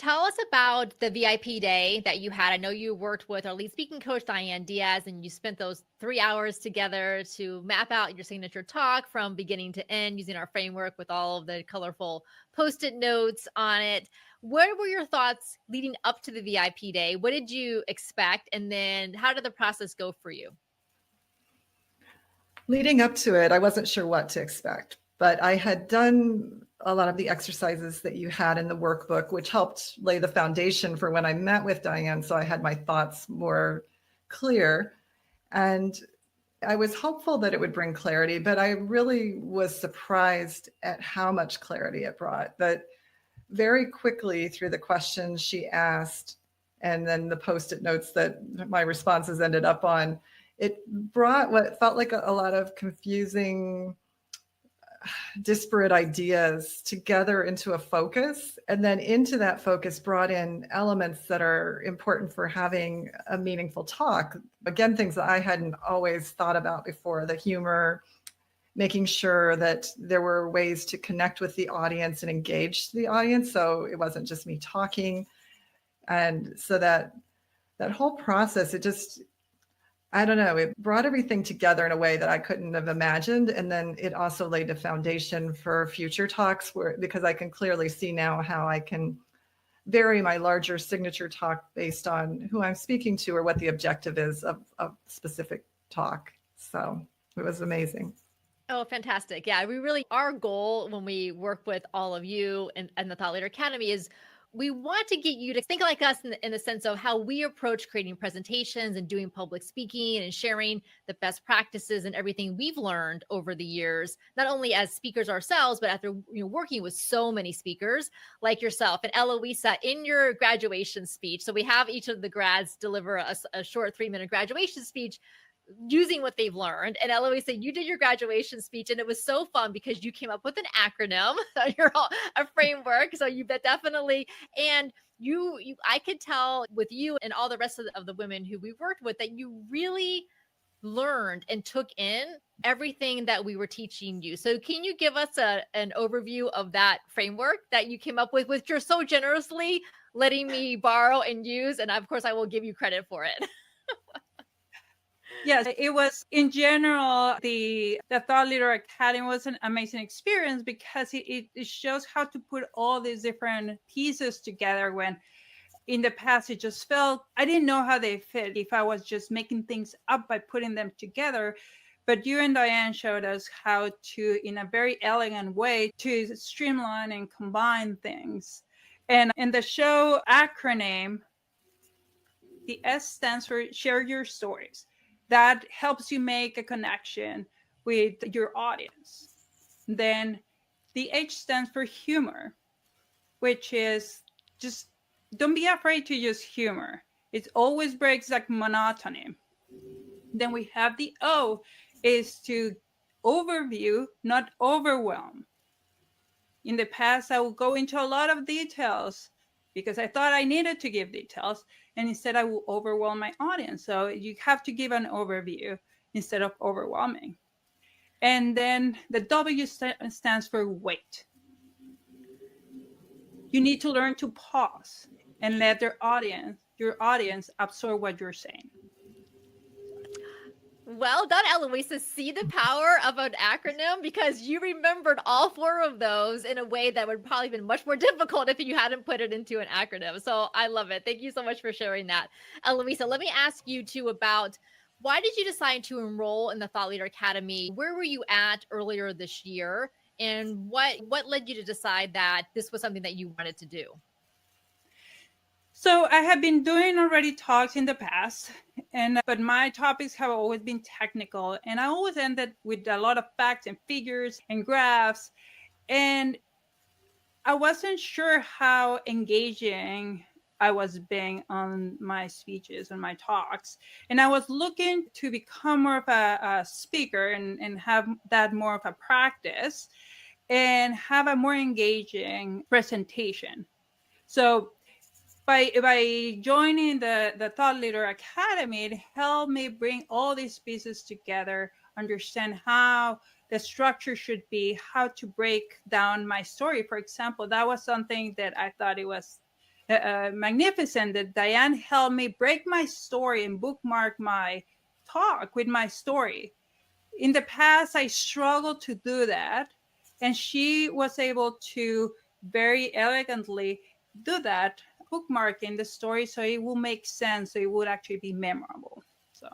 Tell us about the VIP day that you had. I know you worked with our lead speaking coach, Diane Diaz, and you spent those 3 hours together to map out your signature talk from beginning to end using our framework with all of the colorful Post-it notes on it. What were your thoughts leading up to the VIP day? What did you expect? And then how did the process go for you? Leading up to it, I wasn't sure what to expect, but I had done a lot of the exercises that you had in the workbook, which helped lay the foundation for when I met with Diane. So I had my thoughts more clear. And I was hopeful that it would bring clarity, but I really was surprised at how much clarity it brought. That very quickly, through the questions she asked, and then the Post-it notes that my responses ended up on, it brought what felt like a lot of confusing, disparate ideas together into a focus. And then into that focus brought in elements that are important for having a meaningful talk. Again, things that I hadn't always thought about before: the humor, making sure that there were ways to connect with the audience and engage the audience. So it wasn't just me talking. And so that whole process, it just, I don't know, it brought everything together in a way that I couldn't have imagined. And then it also laid the foundation for future talks because I can clearly see now how I can vary my larger signature talk based on who I'm speaking to or what the objective is of a specific talk. So it was amazing. Oh, fantastic. Yeah, our goal when we work with all of you and the Thought Leader Academy is we want to get you to think like us in the sense of how we approach creating presentations and doing public speaking and sharing the best practices and everything we've learned over the years, not only as speakers ourselves, but after working with so many speakers like yourself. And Eloisa, in your graduation speech, so we have each of the grads deliver a short 3-minute graduation speech using what they've learned. And Eloisa, you did your graduation speech, and it was so fun because you came up with an acronym, a framework. So you bet definitely, and you, I could tell with you and all the rest of the women who we worked with that you really learned and took in everything that we were teaching you. So can you give us an overview of that framework that you came up with, which you're so generously letting me borrow and use? And of course, I will give you credit for it. Yes, it was in general, the Thought Leader Academy was an amazing experience because it shows how to put all these different pieces together when in the past it just felt, I didn't know how they fit if I was just making things up by putting them together. But you and Diane showed us how to, in a very elegant way, to streamline and combine things. And in the show acronym, the S stands for Share Your Stories. That helps you make a connection with your audience. Then the H stands for humor, which is just don't be afraid to use humor. It always breaks like monotony. Then we have the O is to overview, not overwhelm. In the past, I would go into a lot of details because I thought I needed to give details. And instead, I will overwhelm my audience. So you have to give an overview instead of overwhelming. And then the W stands for wait. You need to learn to pause and let your audience absorb what you're saying. Well done, Eloisa. See the power of an acronym because you remembered all 4 of those in a way that would probably have been much more difficult if you hadn't put it into an acronym. So I love it. Thank you so much for sharing that. Eloisa, let me ask you too about why did you decide to enroll in the Thought Leader Academy? Where were you at earlier this year? And what led you to decide that this was something that you wanted to do? So I have been doing already talks in the past, but my topics have always been technical, and I always ended with a lot of facts and figures and graphs, and I wasn't sure how engaging I was being on my speeches and my talks, and I was looking to become more of a speaker and have that more of a practice and have a more engaging presentation. So by joining the Thought Leader Academy, it helped me bring all these pieces together, understand how the structure should be, how to break down my story. For example, that was something that I thought it was magnificent that Diane helped me break my story and bookmark my talk with my story. In the past, I struggled to do that, and she was able to very elegantly do that, bookmarking the story so it will make sense, so it would actually be memorable. So